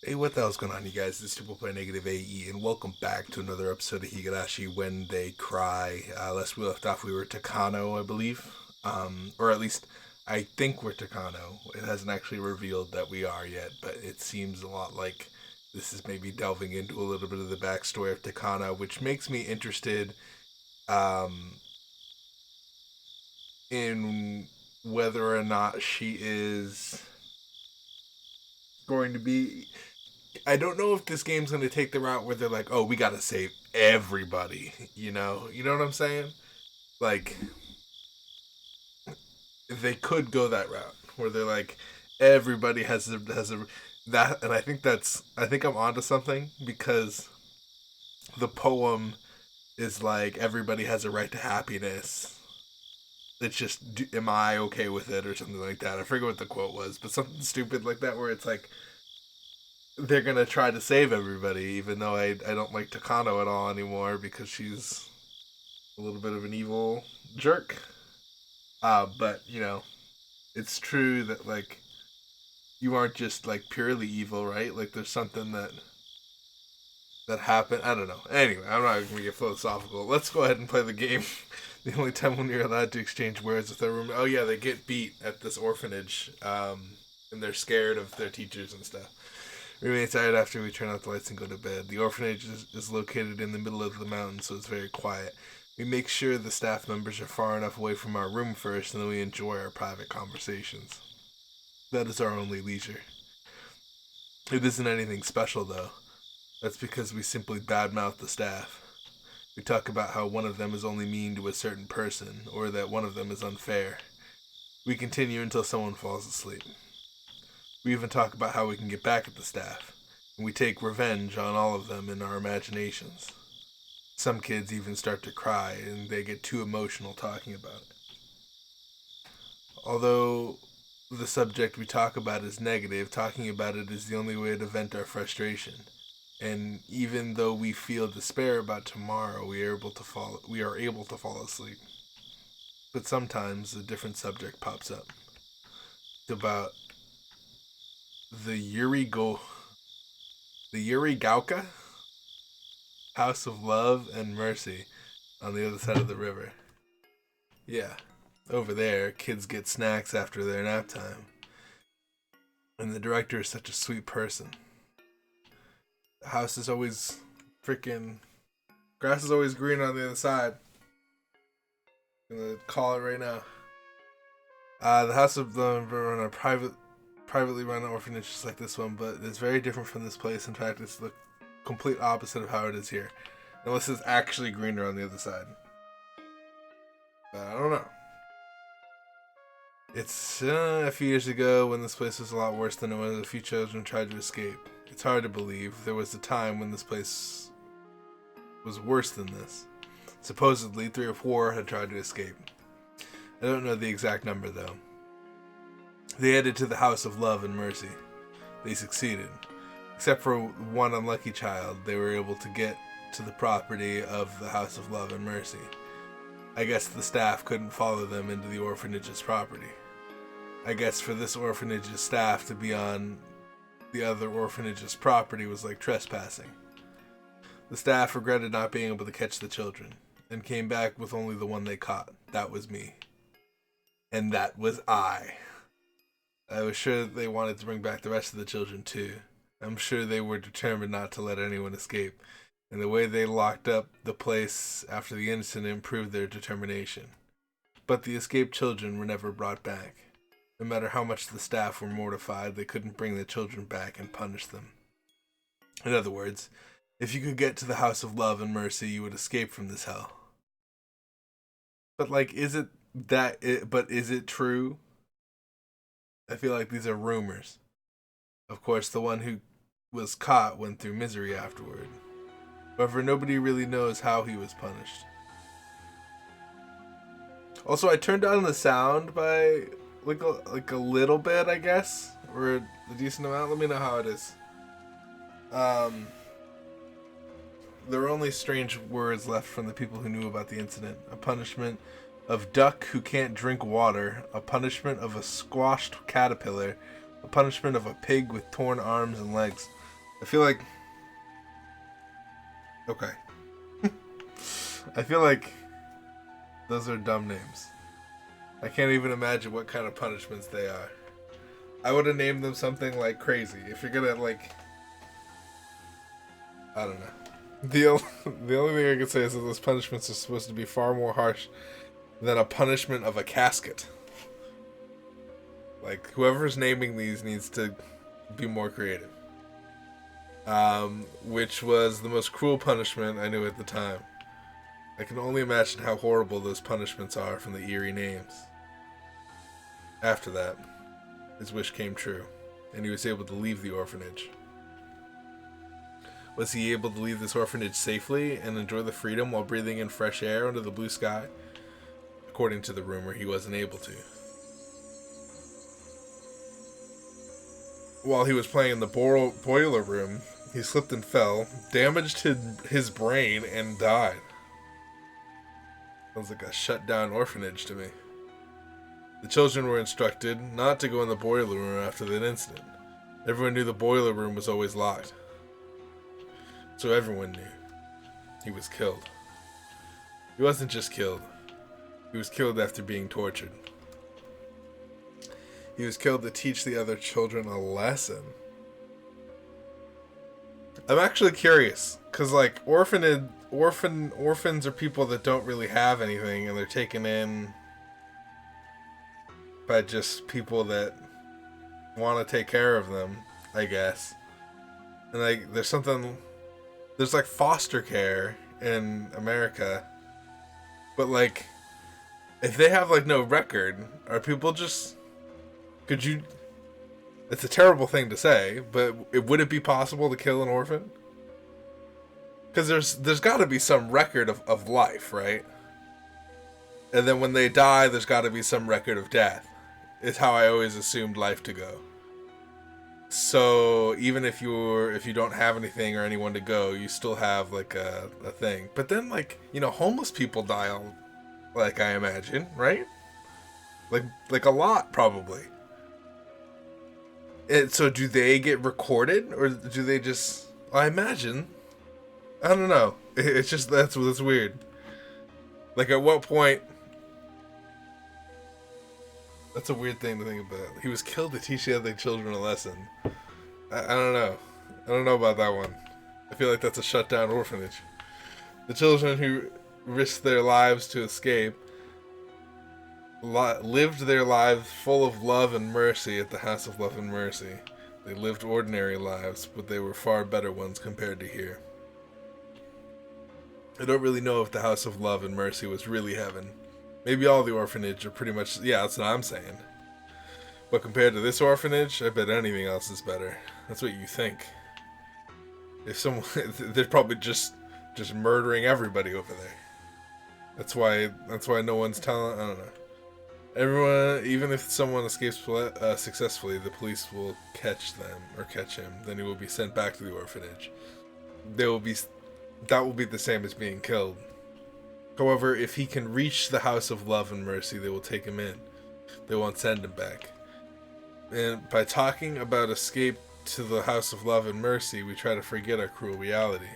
Hey, what the hell's going on, you guys? This is Triple Play Negative AE, and welcome back to another episode of Higurashi When They Cry. Last we left off, we were Takano, I believe. Or at least, I think we're Takano. It hasn't actually revealed that we are yet, but it seems a lot like this is maybe delving into a little bit of the backstory of Takano, which makes me interested um, in whether or not she is going to be. I don't know if this game's going to take the route where they're like, oh, we got to save everybody, You know what I'm saying? Like, they could go that route where they're like, everybody has a that, and I think I'm onto something because the poem is like everybody has a right to happiness. It's just, am I okay with it or something like that? I forget what the quote was, but something stupid like that where it's like, they're gonna try to save everybody, even though I don't like Takano at all anymore because she's a little bit of an evil jerk. But it's true that like you aren't just like purely evil, right? Like there's something that happened. I don't know. Anyway, I'm not gonna get philosophical. Let's go ahead and play the game. The only time when you're allowed to exchange words with their room. Oh yeah, they get beat at this orphanage, and they're scared of their teachers and stuff. We remain tired after we turn out the lights and go to bed. The orphanage is located in the middle of the mountain, so it's very quiet. We make sure the staff members are far enough away from our room first, and then we enjoy our private conversations. That is our only leisure. It isn't anything special, though. That's because we simply badmouth the staff. We talk about how one of them is only mean to a certain person, or that one of them is unfair. We continue until someone falls asleep. We even talk about how we can get back at the staff, and we take revenge on all of them in our imaginations. Some kids even start to cry, and they get too emotional talking about it. Although the subject we talk about is negative, talking about it is the only way to vent our frustration. And even though we feel despair about tomorrow, we are able to fall asleep. But sometimes a different subject pops up. It's about the Yurigauka House of Love and Mercy on the other side of the river. Yeah, over there, kids get snacks after their nap time. And the director is such a sweet person. The house is always freaking. Grass is always green on the other side. I'm gonna call it right now. The House of Love run a privately run orphanage just like this one, but it's very different from this place. In fact, it's the complete opposite of how it is here. Unless it's actually greener on the other side. But I don't know. It's a few years ago when this place was a lot worse than it was. A few children tried to escape. It's hard to believe there was a time when this place was worse than this. Supposedly, 3 or 4 had tried to escape. I don't know the exact number though. They headed to the House of Love and Mercy. They succeeded. Except for one unlucky child, they were able to get to the property of the House of Love and Mercy. I guess the staff couldn't follow them into the orphanage's property. I guess for this orphanage's staff to be on the other orphanage's property was like trespassing. The staff regretted not being able to catch the children, and came back with only the one they caught. That was me. And that was I. I was sure that they wanted to bring back the rest of the children too. I'm sure they were determined not to let anyone escape, and the way they locked up the place after the incident proved their determination. But the escaped children were never brought back. No matter how much the staff were mortified, they couldn't bring the children back and punish them. In other words, if you could get to the House of Love and Mercy, you would escape from this hell. But like, is it true? I feel like these are rumors. Of course, the one who was caught went through misery afterward. However, nobody really knows how he was punished. Also, I turned down the sound by like a little bit, I guess, or a decent amount. Let me know how it is. There were only strange words left from the people who knew about the incident. A punishment of duck who can't drink water, a punishment of a squashed caterpillar, a punishment of a pig with torn arms and legs, I feel like... Okay. I feel like those are dumb names. I can't even imagine what kind of punishments they are. I would have named them something like crazy. If you're gonna, like... I don't know. The only thing I can say is that those punishments are supposed to be far more harsh than a punishment of a casket. Like, whoever's naming these needs to be more creative. Which was the most cruel punishment I knew at the time. I can only imagine how horrible those punishments are from the eerie names. After that, his wish came true, and he was able to leave the orphanage. Was he able to leave this orphanage safely and enjoy the freedom while breathing in fresh air under the blue sky? According to the rumor, he wasn't able to. While he was playing in the boiler room, he slipped and fell, damaged his brain, and died. Sounds like a shut-down orphanage to me. The children were instructed not to go in the boiler room after that incident. Everyone knew the boiler room was always locked. So everyone knew. He was killed. He wasn't just killed. He was killed after being tortured. He was killed to teach the other children a lesson. I'm actually curious, because, like, orphans are people that don't really have anything, and they're taken in by just people that want to take care of them, I guess. And, like, there's like foster care in America, but, like, if they have, like, no record, are people just... It's a terrible thing to say, but would it be possible to kill an orphan? Because there's got to be some record of life, right? And then when they die, there's got to be some record of death. Is how I always assumed life to go. So even if you don't have anything or anyone to go, you still have like a thing. But then, like, you know, homeless people die, like, I imagine, right? Like a lot, probably. So do they get recorded, or do they just... I imagine. I don't know. It's just, that's weird. Like, at what point... That's a weird thing to think about. He was killed to teach the other children a lesson. I don't know. I don't know about that one. I feel like that's a shut-down orphanage. The children who risked their lives to escape lived their lives full of love and mercy at the House of Love and Mercy. They lived ordinary lives, but they were far better ones compared to here. I don't really know if the House of Love and Mercy was really heaven. Maybe all the orphanage are pretty much... Yeah, that's what I'm saying. But compared to this orphanage, I bet anything else is better. That's what you think. If someone... They're probably just murdering everybody over there. That's why no one's telling... I don't know. Everyone, even if someone escapes successfully, the police will catch them or catch him. Then he will be sent back to the orphanage. That will be the same as being killed. However, if he can reach the House of Love and Mercy, they will take him in. They won't send him back. And by talking about escape to the House of Love and Mercy, we try to forget our cruel reality.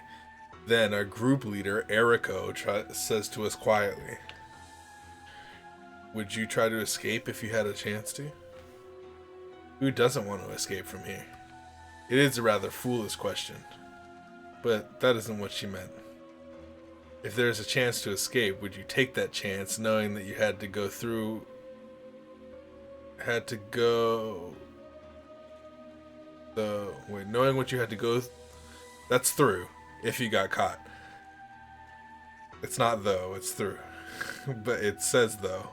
Then our group leader, Eriko, says to us quietly, "Would you try to escape if you had a chance to?" Who doesn't want to escape from here? It is a rather foolish question, but that isn't what she meant. If there is a chance to escape, would you take that chance knowing that you had to go through... knowing what you had to go... That's through, if you got caught. It's not though, it's through. But it says though.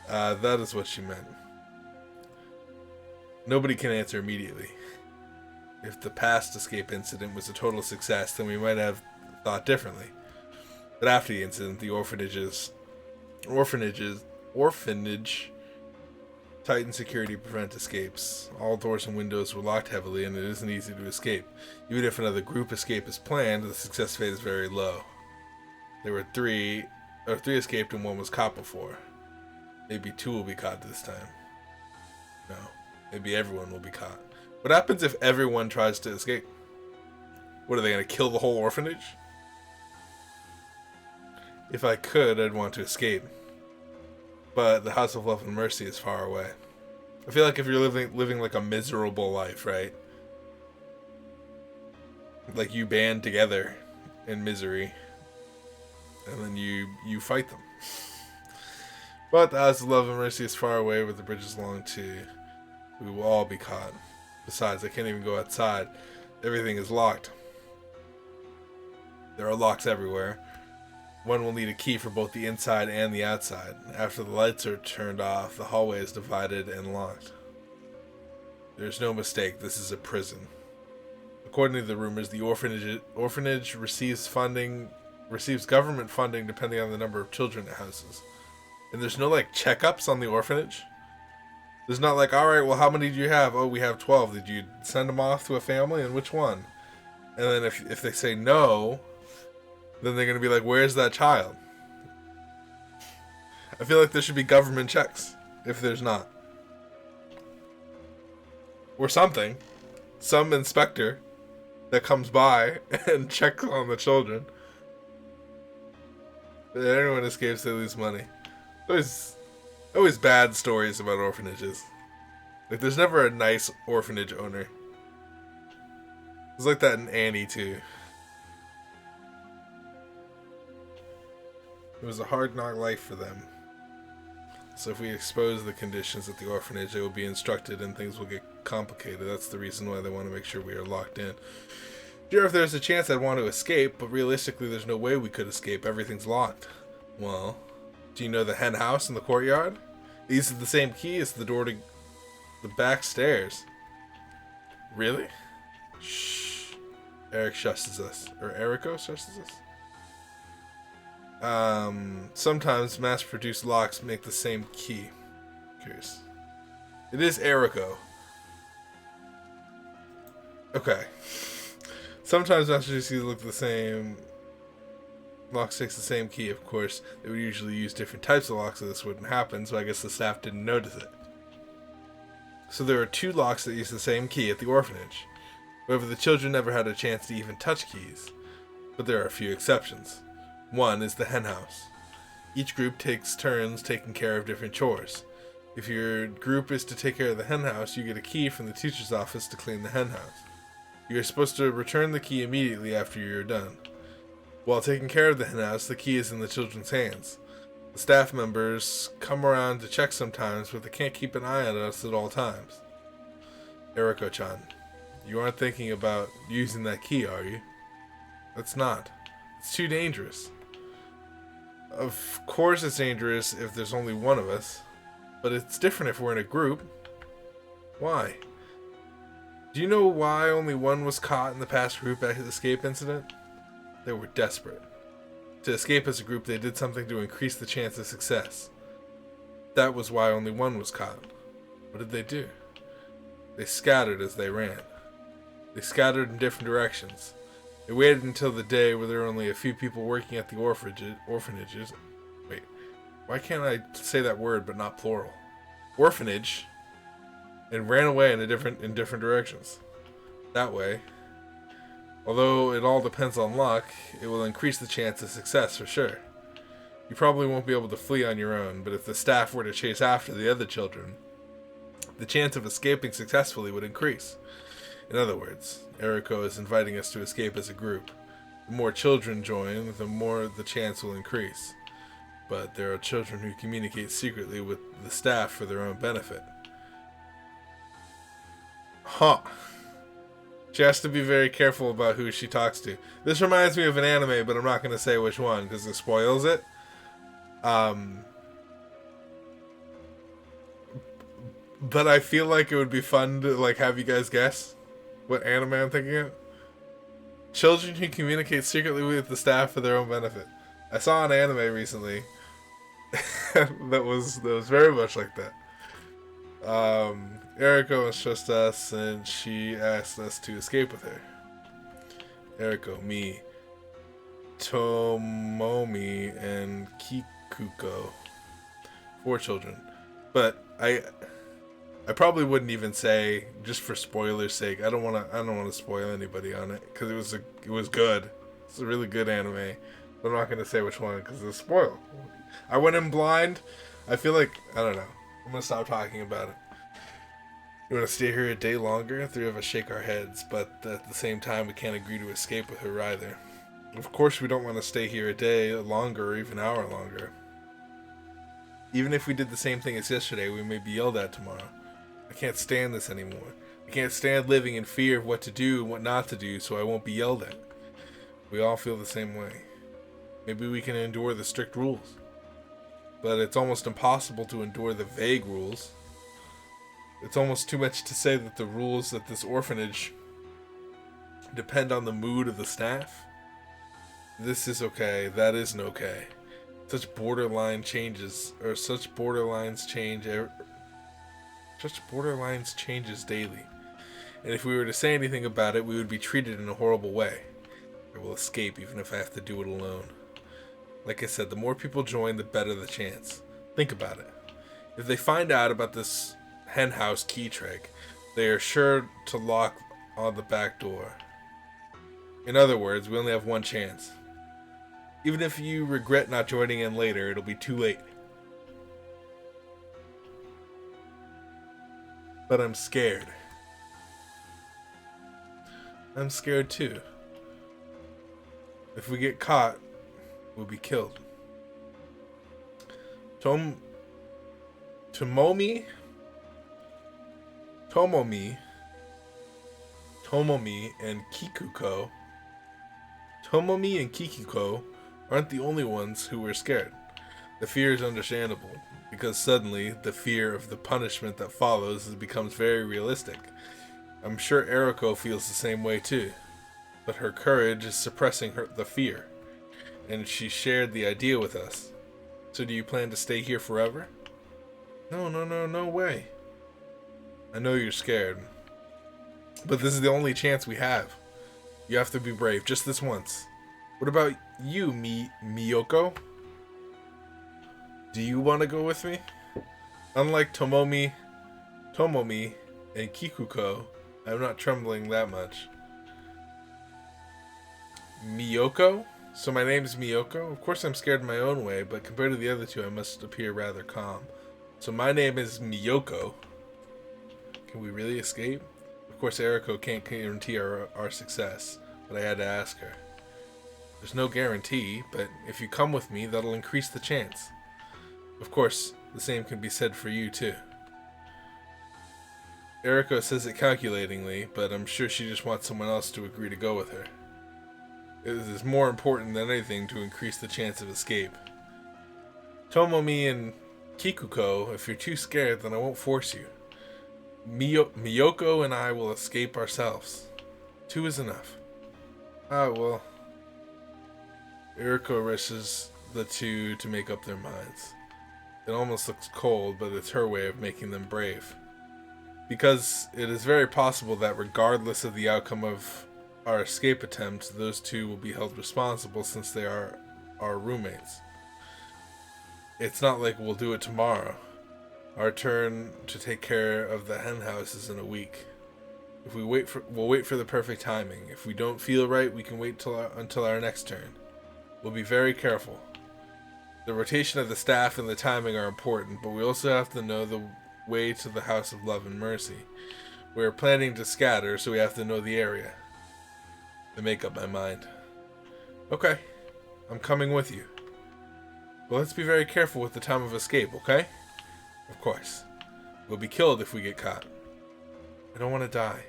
That is what she meant. Nobody can answer immediately. If the past escape incident was a total success, then we might have thought differently. But after the incident, the orphanage tightened security to prevent escapes. All doors and windows were locked heavily, and it isn't easy to escape. Even if another group escape is planned, the success rate is very low. There were three escaped and one was caught before. Maybe 2 will be caught this time. No, maybe everyone will be caught. What happens if everyone tries to escape? What, are they going to kill the whole orphanage? If I could, I'd want to escape. But the House of Love and Mercy is far away. I feel like if you're living like a miserable life, right? Like you band together in misery, and then you fight them. But the House of Love and Mercy is far away, where the bridges belong to. We will all be caught. Besides, I can't even go outside. Everything is locked. There are locks everywhere. One will need a key for both the inside and the outside. After the lights are turned off, the hallway is divided and locked. There's no mistake, this is a prison. According to the rumors, the orphanage receives government funding depending on the number of children it houses. And there's no like checkups on the orphanage. There's not like, all right, well, how many do you have? Oh, we have 12. Did you send them off to a family, and which one? And then if they say no, then they're going to be like, where's that child? I feel like there should be government checks if there's not. Or something. Some inspector that comes by and checks on the children. If anyone escapes, they lose money. Always bad stories about orphanages. Like, there's never a nice orphanage owner. It's like that in Annie, too. It was a hard knock life for them. So if we expose the conditions at the orphanage, they will be instructed and things will get complicated. That's the reason why they want to make sure we are locked in. Sure, if there's a chance I'd want to escape, but realistically there's no way we could escape. Everything's locked. Well, do you know the hen house in the courtyard? It uses the same key as the door to the back stairs. Really? Shh. Eric shushes us. Or Eriko shushes us? Sometimes mass-produced locks make the same key. Curious. It is Eriko. Okay. Sometimes mass-produced keys look the same. Locks takes the same key, of course. They would usually use different types of locks so this wouldn't happen, so I guess the staff didn't notice it. So there are 2 locks that use the same key at the orphanage. However, the children never had a chance to even touch keys. But there are a few exceptions. One is the hen house. Each group takes turns taking care of different chores. If your group is to take care of the hen house, you get a key from the teacher's office to clean the hen house. You are supposed to return the key immediately after you're done. While taking care of the hen house, the key is in the children's hands. The staff members come around to check sometimes, but they can't keep an eye on us at all times. Eriko-chan, you aren't thinking about using that key, are you? That's not. It's too dangerous. Of course it's dangerous if there's only one of us, but it's different if we're in a group. Why? Do you know why only one was caught in the past group escape incident? They were desperate. To escape as a group, they did something to increase the chance of success. That was why only one was caught. What did they do? They scattered as they ran. They scattered in different directions. They waited until the day where there were only a few people working at the orphanages. Wait, why can't I say that word but not plural? Orphanage. And ran away in different directions. That way, although it all depends on luck, it will increase the chance of success for sure. You probably won't be able to flee on your own, but if the staff were to chase after the other children, the chance of escaping successfully would increase. In other words, Eriko is inviting us to escape as a group. The more children join, the more the chance will increase. But there are children who communicate secretly with the staff for their own benefit. Huh. She has to be very careful about who she talks to. This reminds me of an anime, but I'm not going to say which one because it spoils it. But I feel like it would be fun to like have you guys guess what anime I'm thinking of. Children who communicate secretly with the staff for their own benefit. I saw an anime recently that was very much like that. Eriko was just us, and she asked us to escape with her. Eriko, me, Tomomi, and Kikuko. 4 children. But I I probably wouldn't even say, just for spoilers' sake. I don't want to spoil anybody on it because it was good. It's a really good anime. But I'm not gonna say which one because it's a spoil. I went in blind. I feel like I don't know. I'm gonna stop talking about it. You want to stay here a day longer? Three of us shake our heads, but at the same time, we can't agree to escape with her either. Of course, we don't want to stay here a day longer or even an hour longer. Even if we did the same thing as yesterday, we may be yelled at tomorrow. I can't stand this anymore. I can't stand living in fear of what to do and what not to do, so I won't be yelled at. We all feel the same way. Maybe we can endure the strict rules. But it's almost impossible to endure the vague rules. It's almost too much to say that the rules at this orphanage depend on the mood of the staff. This is okay, that isn't okay. Such borderlines changes daily. And if we were to say anything about it, we would be treated in a horrible way. I will escape even if I have to do it alone. Like I said, the more people join, the better the chance. Think about it. If they find out about this henhouse key trick, they are sure to lock on the back door. In other words, we only have one chance. Even if you regret not joining in later, it'll be too late. But I'm scared. I'm scared too. If we get caught, we'll be killed. Tomomi and Kikuko. Tomomi and Kikuko aren't the only ones who were scared. The fear is understandable, because suddenly the fear of the punishment that follows becomes very realistic. I'm sure Eriko feels the same way too, but her courage is suppressing the fear, and she shared the idea with us. So do you plan to stay here forever? No way. I know you're scared, but this is the only chance we have. You have to be brave, just this once. What about you, Miyoko? Do you want to go with me? Unlike Tomomi, and Kikuko, I'm not trembling that much. Miyoko? So my name's Miyoko? Of course I'm scared in my own way, but compared to the other two, I must appear rather calm. So my name is Miyoko. Can we really escape? Of course, Eriko can't guarantee our success, but I had to ask her. There's no guarantee, but if you come with me, that'll increase the chance. Of course, the same can be said for you, too. Eriko says it calculatingly, but I'm sure she just wants someone else to agree to go with her. It is more important than anything to increase the chance of escape. Tomomi and Kikuko, if you're too scared, then I won't force you. Miyoko and I will escape ourselves. 2 is enough. Well. Eriko wishes the 2 to make up their minds. It almost looks cold, but it's her way of making them brave. Because it is very possible that regardless of the outcome of our escape attempt, those 2 will be held responsible since they are our roommates. It's not like we'll do it tomorrow. Our turn to take care of the hen house is in a week. If we'll wait for the perfect timing. If we don't feel right, we can wait until our next turn. We'll be very careful. The rotation of the staff and the timing are important, but we also have to know the way to the House of Love and Mercy. We are planning to scatter, so we have to know the area. To make up my mind. Okay, I'm coming with you. But let's be very careful with the time of escape, okay? Of course. We'll be killed if we get caught. I don't want to die.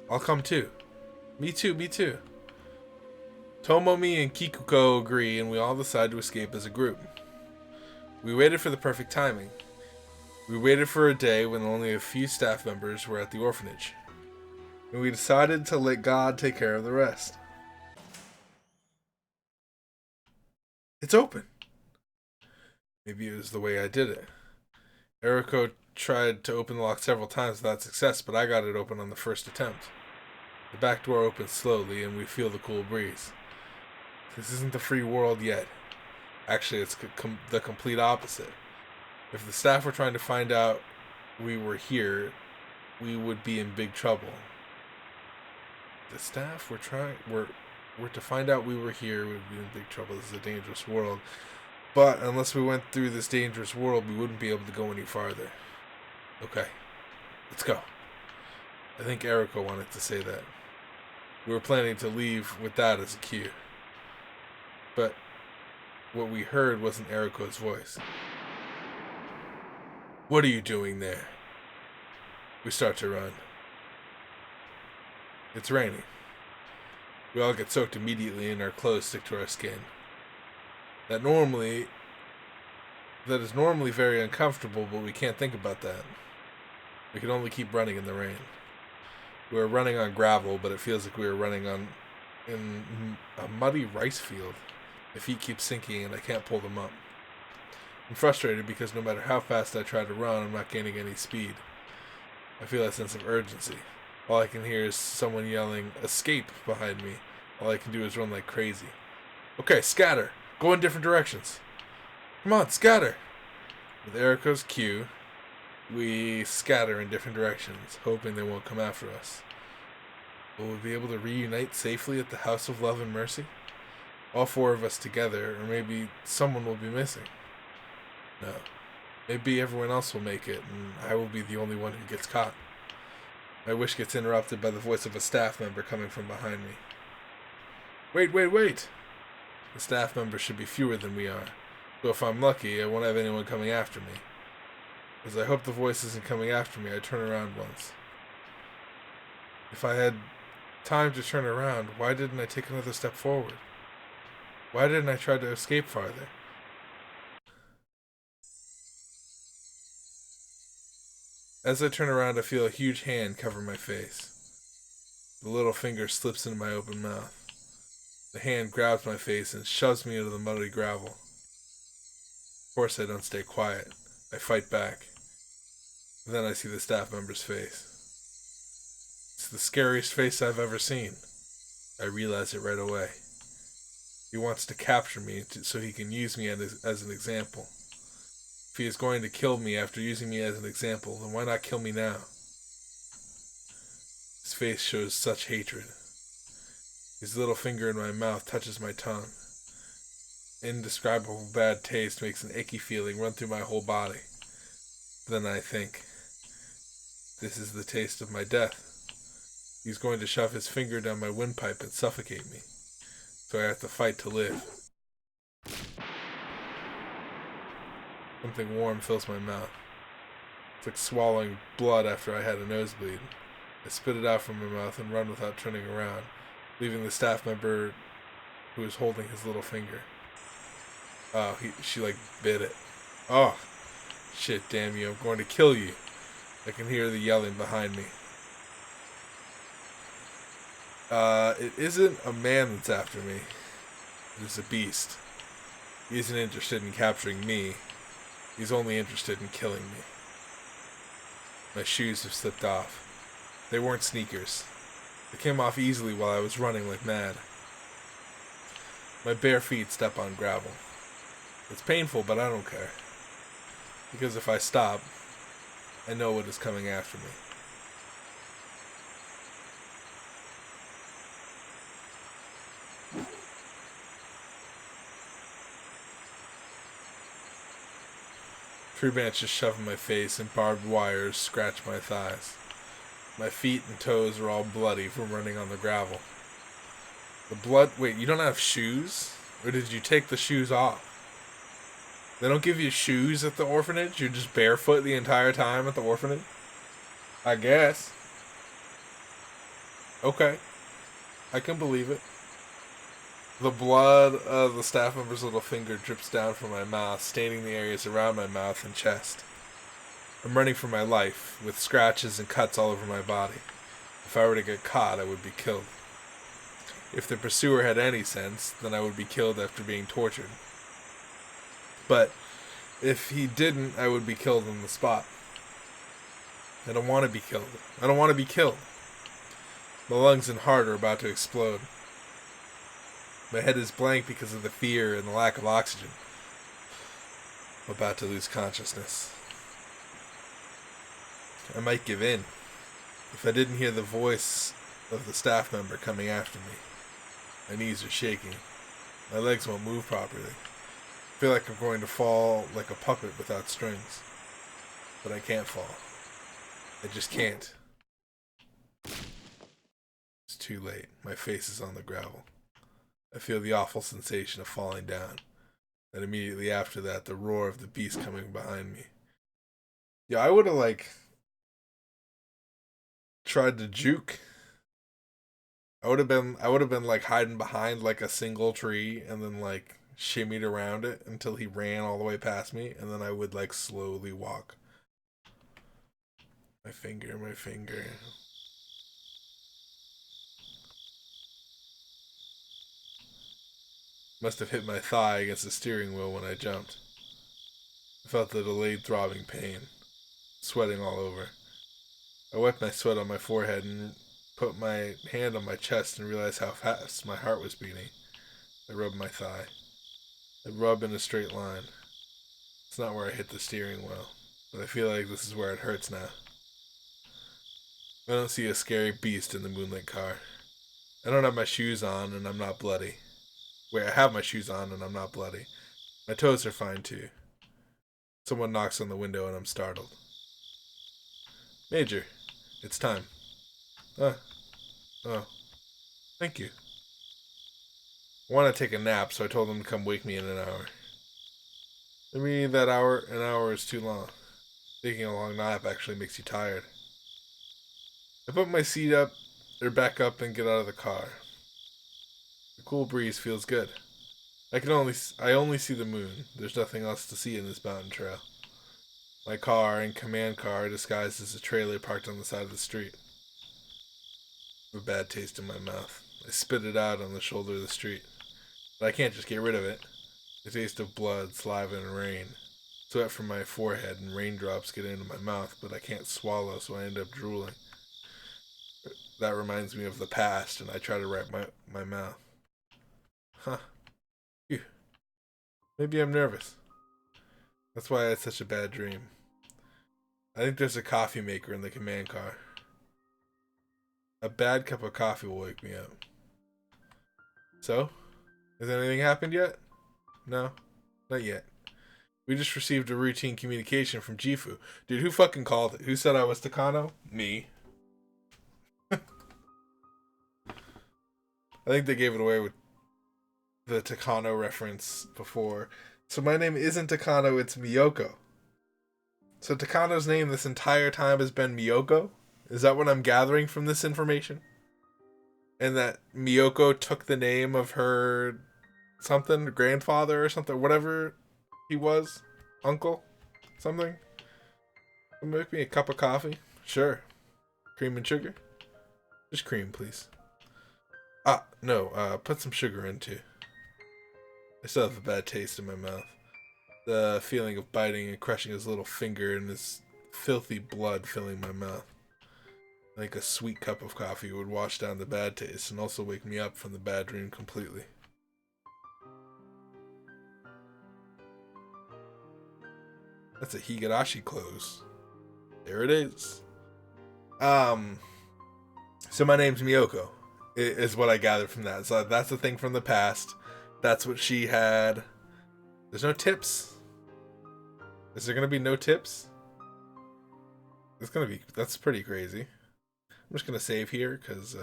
I'll come too. Me too. Tomomi and Kikuko agree, and we all decide to escape as a group. We waited for the perfect timing. We waited for a day when only a few staff members were at the orphanage. And we decided to let God take care of the rest. It's open. Maybe it was the way I did it. Eriko tried to open the lock several times without success, but I got it open on the first attempt. The back door opens slowly, and we feel the cool breeze. This isn't the free world yet. Actually, it's the complete opposite. If the staff were trying to find out we were here, we would be in big trouble. The staff were to find out we were here, we would be in big trouble. This is a dangerous world. But unless we went through this dangerous world, we wouldn't be able to go any farther. Okay, let's go. I think Eriko wanted to say that. We were planning to leave with that as a cue. But what we heard wasn't Eriko's voice. What are you doing there? We start to run. It's raining. We all get soaked immediately and our clothes stick to our skin. That is normally very uncomfortable, but we can't think about that. We can only keep running in the rain. We were running on gravel, but it feels like we were running in a muddy rice field. My feet keep sinking and I can't pull them up. I'm frustrated because no matter how fast I try to run, I'm not gaining any speed. I feel a sense of urgency. All I can hear is someone yelling, "Escape!" behind me. All I can do is run like crazy. Okay, scatter! Go in different directions. Come on, scatter! With Eriko's cue, we scatter in different directions, hoping they won't come after us. Will we be able to reunite safely at the House of Love and Mercy? All four of us together, or maybe someone will be missing. No. Maybe everyone else will make it, and I will be the only one who gets caught. My wish gets interrupted by the voice of a staff member coming from behind me. Wait! The staff members should be fewer than we are, so if I'm lucky, I won't have anyone coming after me. As I hope the voice isn't coming after me, I turn around once. If I had time to turn around, why didn't I take another step forward? Why didn't I try to escape farther? As I turn around, I feel a huge hand cover my face. The little finger slips into my open mouth. The hand grabs my face and shoves me into the muddy gravel. Of course, I don't stay quiet. I fight back. Then I see the staff member's face. It's the scariest face I've ever seen. I realize it right away. He wants to capture me so he can use me as an example. If he is going to kill me after using me as an example, then why not kill me now? His face shows such hatred. His little finger in my mouth touches my tongue. Indescribable bad taste makes an icky feeling run through my whole body. Then I think, this is the taste of my death. He's going to shove his finger down my windpipe and suffocate me. So I have to fight to live. Something warm fills my mouth. It's like swallowing blood after I had a nosebleed. I spit it out from my mouth and run without turning around, leaving the staff member who is holding his little finger. Oh, she bit it. Oh, shit, damn you, I'm going to kill you. I can hear the yelling behind me. It isn't a man that's after me. It is a beast. He isn't interested in capturing me. He's only interested in killing me. My shoes have slipped off. They weren't sneakers. They came off easily while I was running like mad. My bare feet step on gravel. It's painful, but I don't care. Because if I stop, I know what is coming after me. Tree branches shove in my face and barbed wires scratch my thighs. My feet and toes are all bloody from running on the gravel. The blood... Wait, you don't have shoes? Or did you take the shoes off? They don't give you shoes at the orphanage? You're just barefoot the entire time at the orphanage? I guess. Okay. I can believe it. The blood of the staff member's little finger drips down from my mouth, staining the areas around my mouth and chest. I'm running for my life, with scratches and cuts all over my body. If I were to get caught, I would be killed. If the pursuer had any sense, then I would be killed after being tortured. But if he didn't, I would be killed on the spot. I don't want to be killed. I don't want to be killed. My lungs and heart are about to explode. My head is blank because of the fear and the lack of oxygen. I'm about to lose consciousness. I might give in if I didn't hear the voice of the staff member coming after me. My knees are shaking. My legs won't move properly. I feel like I'm going to fall like a puppet without strings. But I can't fall. I just can't. It's too late. My face is on the gravel. I feel the awful sensation of falling down. And immediately after that, the roar of the beast coming behind me. Yeah, I would have, like, tried to juke. I would have been like hiding behind like a single tree and then like shimmied around it until he ran all the way past me, and then I would like slowly walk. My finger. Must have hit my thigh against the steering wheel when I jumped. I felt the delayed throbbing pain, sweating all over. I wiped my sweat on my forehead and put my hand on my chest and realized how fast my heart was beating. I rubbed my thigh. I rubbed in a straight line. It's not where I hit the steering wheel, but I feel like this is where it hurts now. I don't see a scary beast in the moonlit car. I don't have my shoes on and I'm not bloody. Wait, I have my shoes on and I'm not bloody. My toes are fine too. Someone knocks on the window and I'm startled. Major, it's time. Oh, thank you. I want to take a nap, so I told them to come wake me in an hour. Maybe an hour is too long. Taking a long nap actually makes you tired. I put my seat back up and get out of the car. The cool breeze feels good. I only see the moon. There's nothing else to see in this mountain trail. My car and command car are disguised as a trailer parked on the side of the street. I have a bad taste in my mouth. I spit it out on the shoulder of the street. But I can't just get rid of it. The taste of blood, saliva, and rain. Sweat from my forehead and raindrops get into my mouth, but I can't swallow, so I end up drooling. That reminds me of the past, and I try to wipe my mouth. Huh. Phew. Maybe I'm nervous. That's why I had such a bad dream. I think there's a coffee maker in the command car. A bad cup of coffee will wake me up. So? Has anything happened yet? No? Not yet. We just received a routine communication from Jifu. Dude, who fucking called it? Who said I was Takano? Me. I think they gave it away with the Takano reference before. So my name isn't Takano, it's Miyoko. So Takano's name this entire time has been Miyoko? Is that what I'm gathering from this information? And that Miyoko took the name of her something, grandfather or something, whatever he was, uncle, something. Make me a cup of coffee. Sure. Cream and sugar? Just cream, please. No, put some sugar in too. I still have a bad taste in my mouth. The feeling of biting and crushing his little finger and his filthy blood filling my mouth. Like a sweet cup of coffee would wash down the bad taste and also wake me up from the bad dream completely. That's a Higurashi close. There it is. So my name's Miyoko, is what I gathered from that. So that's the thing from the past. That's what she had. There's no tips. Is there gonna be no tips? That's pretty crazy. I'm just gonna save here because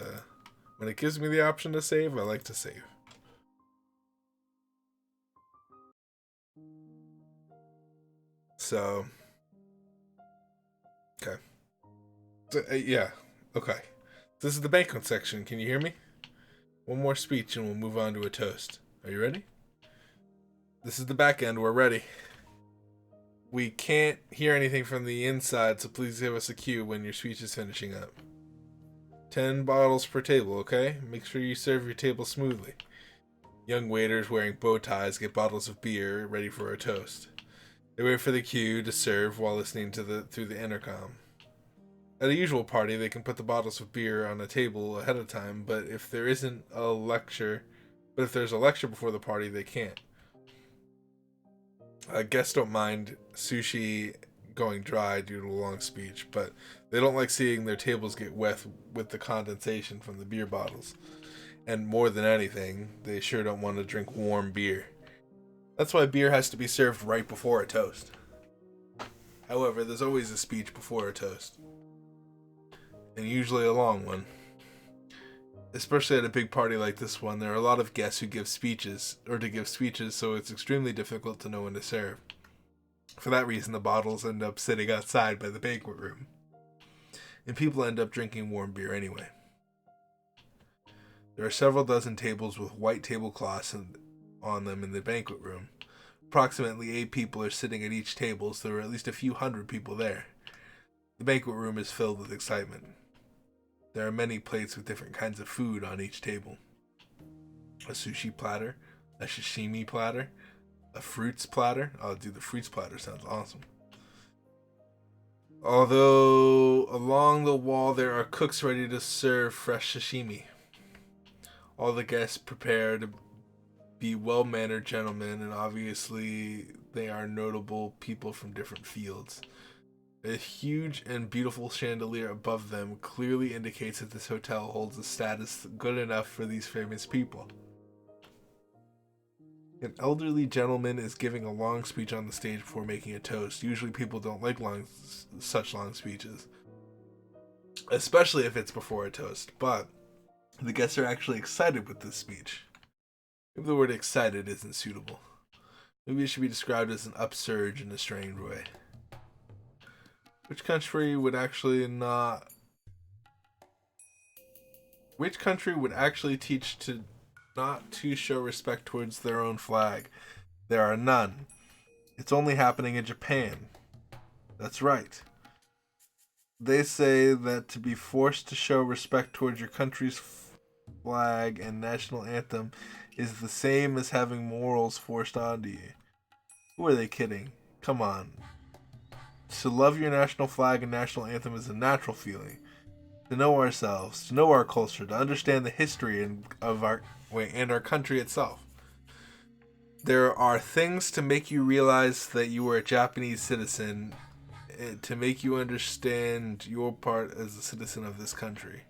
when it gives me the option to save, I like to save. So, okay. So, yeah, okay. This is the banquet section. Can you hear me? One more speech and we'll move on to a toast. Are you ready? This is the back end. We're ready. We can't hear anything from the inside, so please give us a cue when your speech is finishing up. 10 bottles per table, okay? Make sure you serve your table smoothly. Young waiters wearing bow ties get bottles of beer ready for a toast. They wait for the cue to serve while listening through the intercom. At a usual party, they can put the bottles of beer on a table ahead of time, but if there's a lecture before the party, they can't. Guests don't mind sushi going dry due to a long speech, but they don't like seeing their tables get wet with the condensation from the beer bottles. And more than anything, they sure don't want to drink warm beer. That's why beer has to be served right before a toast. However, there's always a speech before a toast, and usually a long one. Especially at a big party like this one, there are a lot of guests who give speeches, so it's extremely difficult to know when to serve. For that reason, the bottles end up sitting outside by the banquet room, and people end up drinking warm beer anyway. There are several dozen tables with white tablecloths on them in the banquet room. Approximately 8 people are sitting at each table, so there are at least a few hundred people there. The banquet room is filled with excitement. There are many plates with different kinds of food on each table. A sushi platter, a sashimi platter, a fruits platter. Oh, dude, the fruits platter sounds awesome. Although, along the wall there are cooks ready to serve fresh sashimi. All the guests prepare to be well-mannered gentlemen, and obviously they are notable people from different fields. A huge and beautiful chandelier above them clearly indicates that this hotel holds a status good enough for these famous people. An elderly gentleman is giving a long speech on the stage before making a toast. Usually people don't like such long speeches, especially if it's before a toast, but the guests are actually excited with this speech. Maybe the word excited isn't suitable. Maybe it should be described as an upsurge in a strange way. Which country would actually teach to not to show respect towards their own flag? There are none. It's only happening in Japan. That's right. They say that to be forced to show respect towards your country's flag and national anthem is the same as having morals forced onto you. Who are they kidding? Come on. To love your national flag and national anthem is a natural feeling. To know ourselves, to know our culture, to understand the history and our country itself. There are things to make you realize that you are a Japanese citizen, to make you understand your part as a citizen of this country.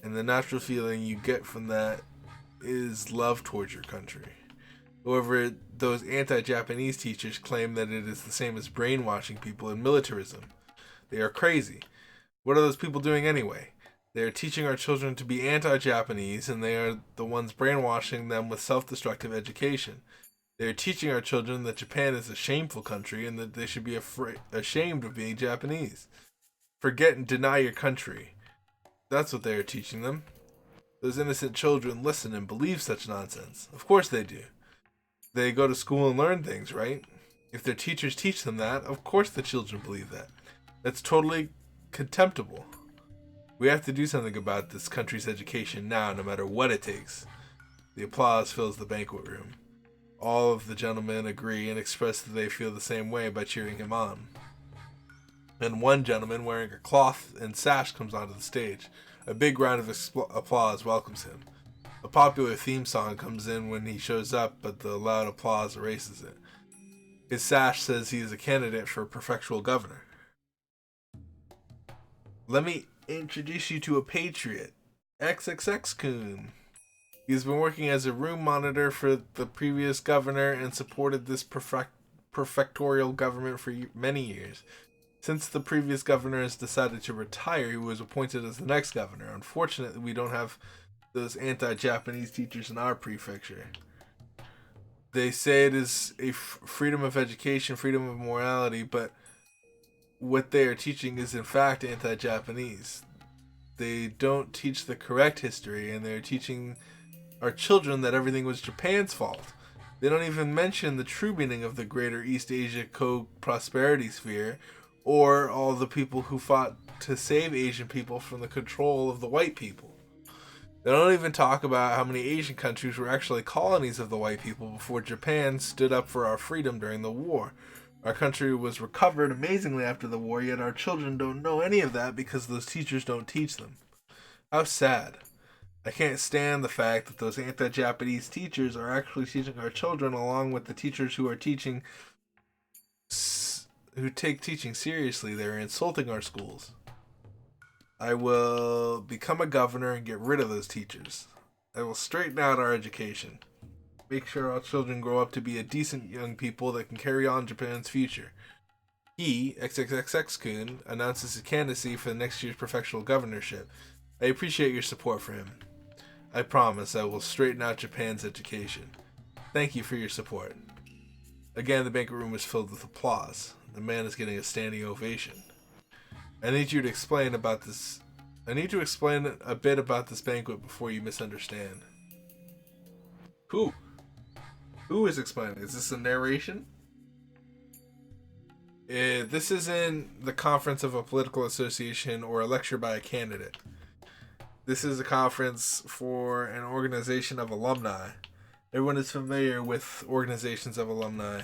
And the natural feeling you get from that is love towards your country. However, those anti-Japanese teachers claim that it is the same as brainwashing people and militarism. They are crazy. What are those people doing anyway? They are teaching our children to be anti-Japanese, and they are the ones brainwashing them with self-destructive education. They are teaching our children that Japan is a shameful country and that they should be ashamed of being Japanese. Forget and deny your country. That's what they are teaching them. Those innocent children listen and believe such nonsense. Of course they do. They go to school and learn things, right? If their teachers teach them that, of course the children believe that. That's totally contemptible. We have to do something about this country's education now, no matter what it takes. The applause fills the banquet room. All of the gentlemen agree and express that they feel the same way by cheering him on. And one gentleman wearing a cloth and sash comes onto the stage. A big round of applause welcomes him. A popular theme song comes in when he shows up, but the loud applause erases it. His sash says he is a candidate for prefectural governor. Let me introduce you to a patriot, XXX-kun. He's been working as a room monitor for the previous governor and supported this prefectorial government for many years. Since the previous governor has decided to retire, he was appointed as the next governor. Unfortunately, we don't have those anti-Japanese teachers in our prefecture. They say it is a freedom of education, freedom of morality, but what they are teaching is in fact anti-Japanese. They don't teach the correct history, and they're teaching our children that everything was Japan's fault. They don't even mention the true meaning of the Greater East Asia Co-Prosperity Sphere, or all the people who fought to save Asian people from the control of the white people. They don't even talk about how many Asian countries were actually colonies of the white people before Japan stood up for our freedom during the war. Our country was recovered amazingly after the war, yet our children don't know any of that because those teachers don't teach them. How sad. I can't stand the fact that those anti-Japanese teachers are actually teaching our children along with the teachers who are teaching who take teaching seriously, they're insulting our schools. I will become a governor and get rid of those teachers. I will straighten out our education. Make sure our children grow up to be a decent young people that can carry on Japan's future. He, XXXX-kun, announces his candidacy for the next year's professional governorship. I appreciate your support for him. I promise I will straighten out Japan's education. Thank you for your support. Again, the banquet room is filled with applause. The man is getting a standing ovation. I need you to explain about this. I need to explain a bit about this banquet before you misunderstand. Who? Who is explaining? Is this a narration? This isn't the conference of a political association or a lecture by a candidate. This is a conference for an organization of alumni. Everyone is familiar with organizations of alumni.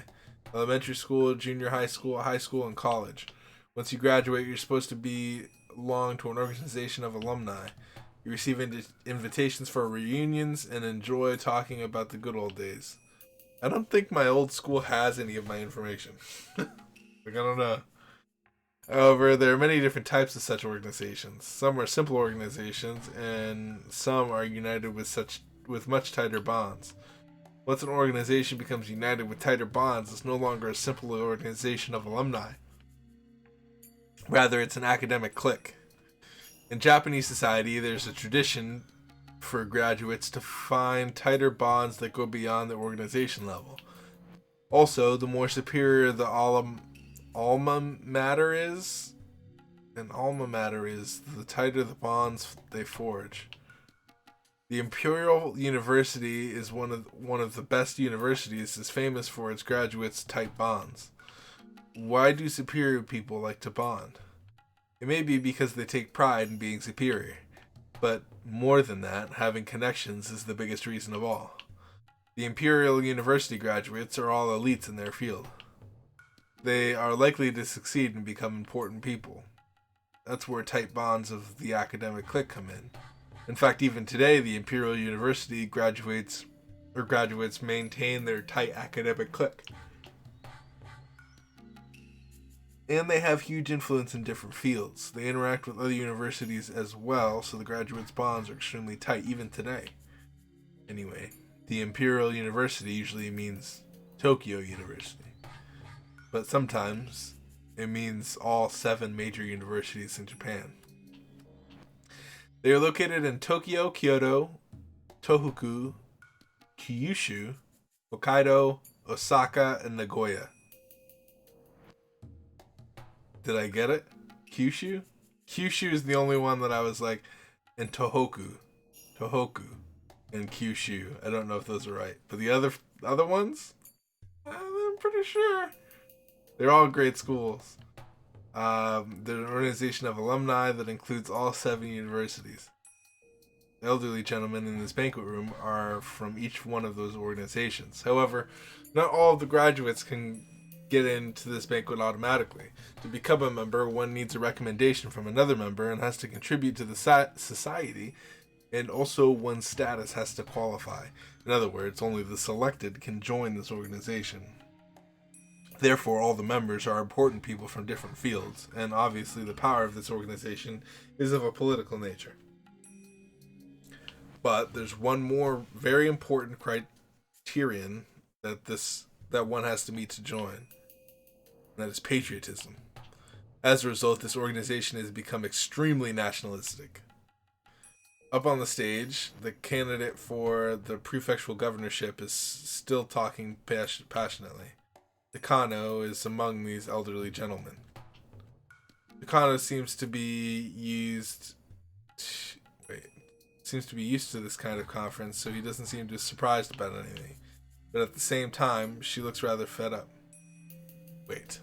Elementary school, junior high school, and college. Once you graduate, you're supposed to belong to an organization of alumni. You receive invitations for reunions and enjoy talking about the good old days. I don't think my old school has any of my information. I don't know. However, there are many different types of such organizations. Some are simple organizations, and some are united with much tighter bonds. Once an organization becomes united with tighter bonds, it's no longer a simple organization of alumni. Rather, it's an academic clique. In Japanese society, there's a tradition for graduates to find tighter bonds that go beyond the organization level. Also, the more superior the alma mater is, the tighter the bonds they forge. The Imperial University is one of the best universities, is famous for its graduates' tight bonds. Why do superior people like to bond? It may be because they take pride in being superior, but more than that, having connections is the biggest reason of all. The Imperial University graduates are all elites in their field. They are likely to succeed and become important people. That's where tight bonds of the academic clique come in. In fact, even today, the Imperial University graduates maintain their tight academic clique. And they have huge influence in different fields. They interact with other universities as well, so the graduates' bonds are extremely tight, even today. Anyway, the Imperial University usually means Tokyo University. But sometimes it means all 7 major universities in Japan. They are located in Tokyo, Kyoto, Tohoku, Kyushu, Hokkaido, Osaka, and Nagoya. Did I get it? Kyushu? Kyushu is the only one that I was like, and Tohoku, and Kyushu. I don't know if those are right, but the other ones, I'm pretty sure they're all great schools. They're an organization of alumni that includes all 7 universities. The elderly gentlemen in this banquet room are from each one of those organizations. However, not all of the graduates can get into this banquet automatically. To become a member, one needs a recommendation from another member and has to contribute to the society, and also one's status has to qualify. In other words, only the selected can join this organization. Therefore, all the members are important people from different fields, and obviously the power of this organization is of a political nature. But there's one more very important criterion that one has to meet to join. And that is patriotism. As a result, this organization has become extremely nationalistic. Up on the stage, the candidate for the prefectural governorship is still talking passionately. Takano is among these elderly gentlemen. Takano seems to be used to this kind of conference, so he doesn't seem too surprised about anything. But at the same time, she looks rather fed up. Wait.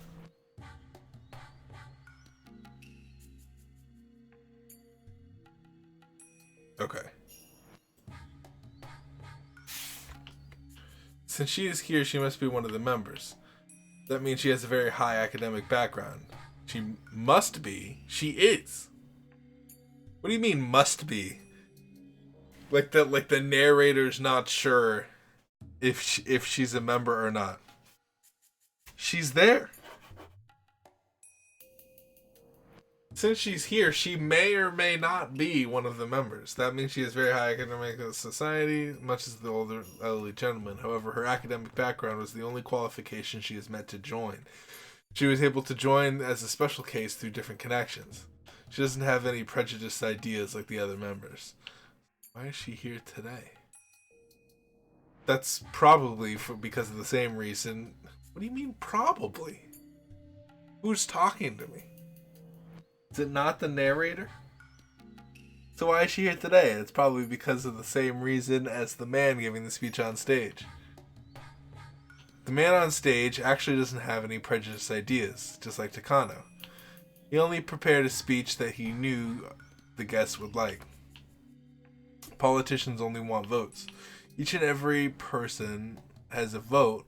Okay. Since she is here, she must be one of the members. That means she has a very high academic background. She must be. She is. What do you mean must be? Like the narrator's not sure if she's a member or not. She's there. since she's here, she may or may not be one of the members. That means she has very high academic society, much as the older elderly gentleman. However, her academic background was the only qualification she is meant to join. She was able to join as a special case through different connections. She doesn't have any prejudiced ideas like the other members. Why is she here today? That's probably because of the same reason. What do you mean, probably? Who's talking to me? Is it not the narrator? So why is she here today? It's probably because of the same reason as the man giving the speech on stage. The man on stage actually doesn't have any prejudiced ideas, just like Takano. He only prepared a speech that he knew the guests would like. Politicians only want votes. Each and every person has a vote,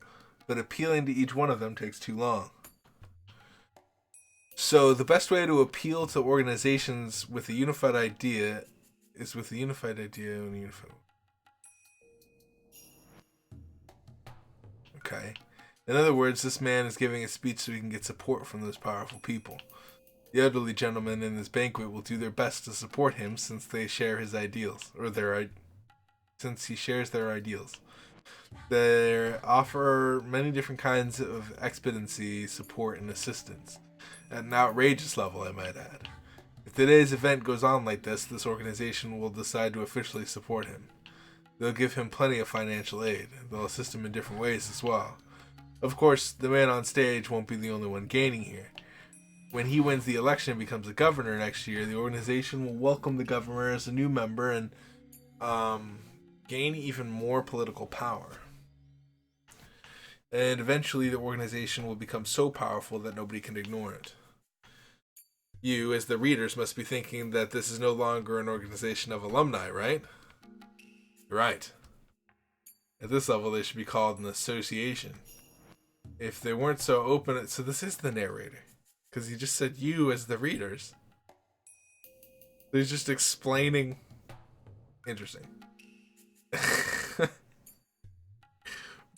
but appealing to each one of them takes too long. So the best way to appeal to organizations with a unified idea is with a unified idea and a unified... Okay. In other words, this man is giving a speech so he can get support from those powerful people. The elderly gentleman in this banquet will do their best to support him since they share his ideals, since he shares their ideals. They offer many different kinds of expediency, support, and assistance. At an outrageous level, I might add. If today's event goes on like this organization will decide to officially support him. They'll give him plenty of financial aid. They'll assist him in different ways as well. Of course, the man on stage won't be the only one gaining here. When he wins the election and becomes a governor next year, the organization will welcome the governor as a new member and gain even more political power. And eventually the organization will become so powerful that nobody can ignore it. You, as the readers, must be thinking that this is no longer an organization of alumni, right? Right. At this level, they should be called an association. If they weren't so open... So this is the narrator. Because he just said you as the readers. He's just explaining... Interesting.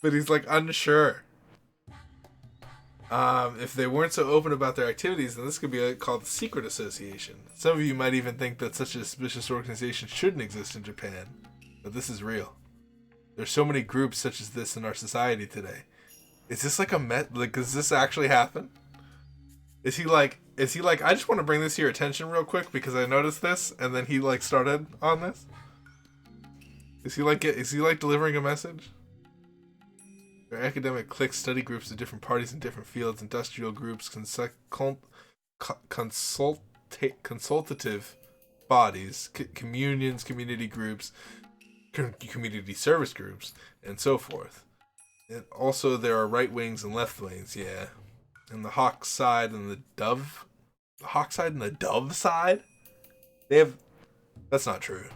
But he's like unsure. If they weren't so open about their activities, then this could be called a secret association. Some of you might even think that such a suspicious organization shouldn't exist in Japan. But this is real. There's so many groups such as this in our society today. Is this like does this actually happen? Is he like, I just want to bring this to your attention real quick because I noticed this, and then he like started on this? Is he like delivering a message? There are academic cliques, study groups of different parties in different fields, industrial groups, consultative bodies, communions, community groups, community service groups, and so forth. And also there are right wings and left wings, yeah. And the hawk side and the dove. The hawk side and the dove side? That's not true.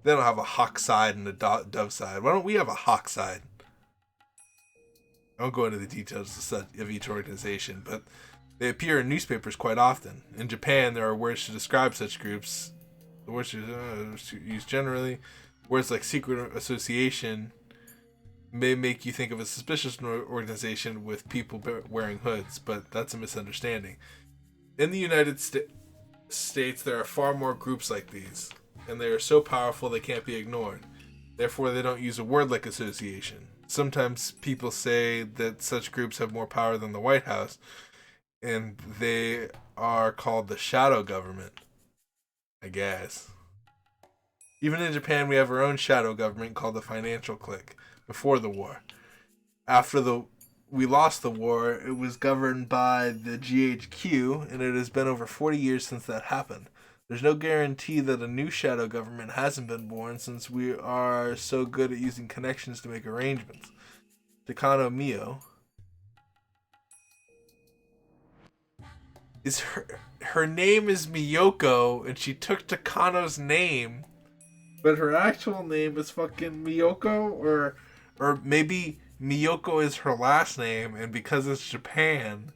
They don't have a hawk side and a dove side. Why don't we have a hawk side? I won't go into the details of each organization, but they appear in newspapers quite often. In Japan, there are words to describe such groups. The words used generally. Words like secret association may make you think of a suspicious organization with people wearing hoods, but that's a misunderstanding. In the United States, there are far more groups like these, and they are so powerful they can't be ignored. Therefore, they don't use a word like association. Sometimes people say that such groups have more power than the White House, and they are called the shadow government, I guess. Even in Japan, we have our own shadow government called the financial clique before the war. After we lost the war, it was governed by the GHQ, and it has been over 40 years since that happened. There's no guarantee that a new shadow government hasn't been born since we are so good at using connections to make arrangements. Takano Mio is her name is Miyoko, and she took Takano's name, but her actual name is fucking Miyoko, or maybe Miyoko is her last name, and because it's Japan,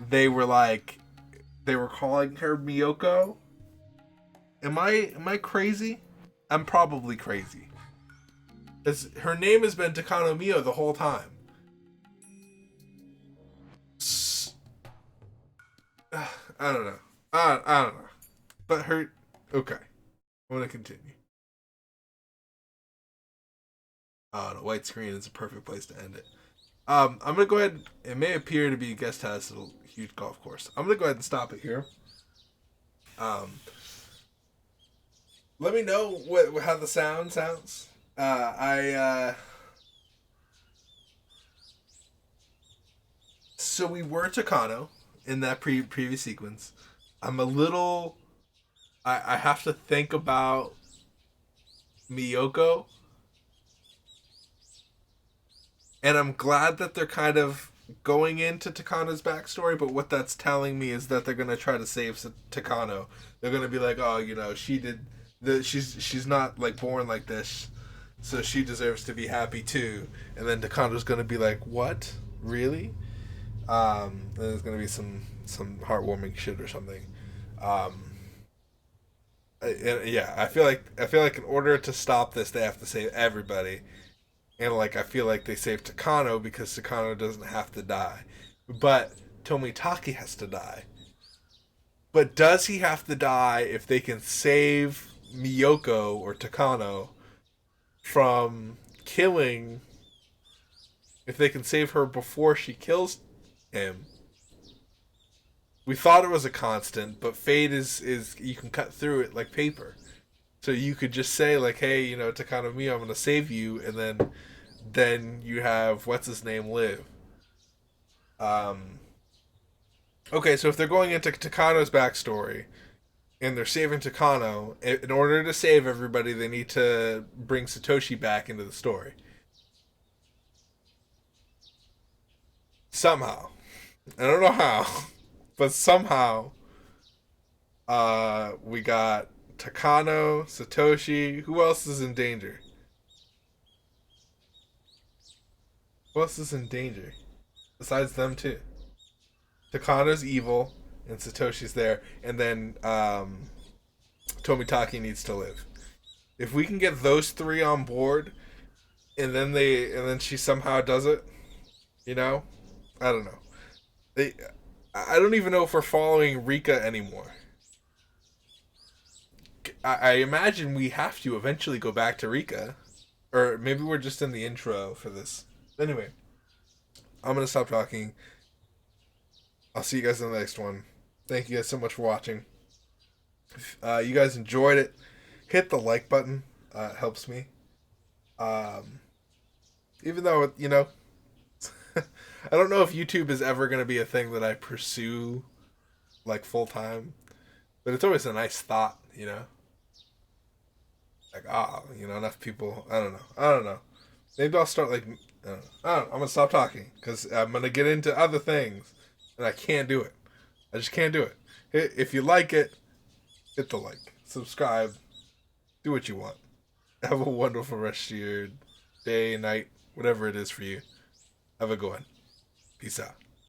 they were calling her Miyoko. Am I crazy? I'm probably crazy. Her name has been Takano Mio the whole time. I don't know. I don't know. But her. Okay. I'm gonna continue. Oh, the white screen is a perfect place to end it. I'm gonna go ahead. It may appear to be a guest house at a huge golf course. I'm gonna go ahead and stop it here. Um, Let me know how the sound sounds. I So we were Takano in that previous sequence. I'm a little. I have to think about Miyoko, and I'm glad that they're kind of going into Takano's backstory. But what that's telling me is that they're gonna try to save Takano. They're gonna be like, oh, she did. She's not like born like this, so she deserves to be happy too. And then Takano's gonna be like, what, really? And there's gonna be some heartwarming shit or something. Um, yeah, I feel like in order to stop this, they have to save everybody, and like I feel like they save Takano because Takano doesn't have to die, but Tomitake has to die. But does he have to die if they can save Miyoko or Takano from killing? If they can save her before she kills him? We thought it was a constant, but fate is you can cut through it like paper. So you could just say like, hey, Takano Miya, I'm gonna save you, and then you have what's his name live. Um, okay, so if they're going into Takano's backstory and they're saving Takano, in order to save everybody, they need to bring Satoshi back into the story somehow. I don't know how, but somehow, we got Takano, Satoshi. Who else is in danger? Who else is in danger besides them two? Takano's evil, and Satoshi's there, and then Tomitake needs to live. If we can get those three on board, and then she somehow does it, you know, I don't know. They, I don't even know if we're following Rika anymore. I imagine we have to eventually go back to Rika, or maybe we're just in the intro for this. Anyway, I'm gonna stop talking. I'll see you guys in the next one. Thank you guys so much for watching. If you guys enjoyed it, hit the like button. It helps me. Um, Even though, I don't know if YouTube is ever going to be a thing that I pursue like full time, but it's always a nice thought. Like, enough people. I don't know. I don't know. Maybe I'll start like, I don't know. I'm going to stop talking because I'm going to get into other things and I can't do it. I just can't do it. If you like it, hit the like, subscribe, do what you want. Have a wonderful rest of your day, night, whatever it is for you. Have a good one. Peace out.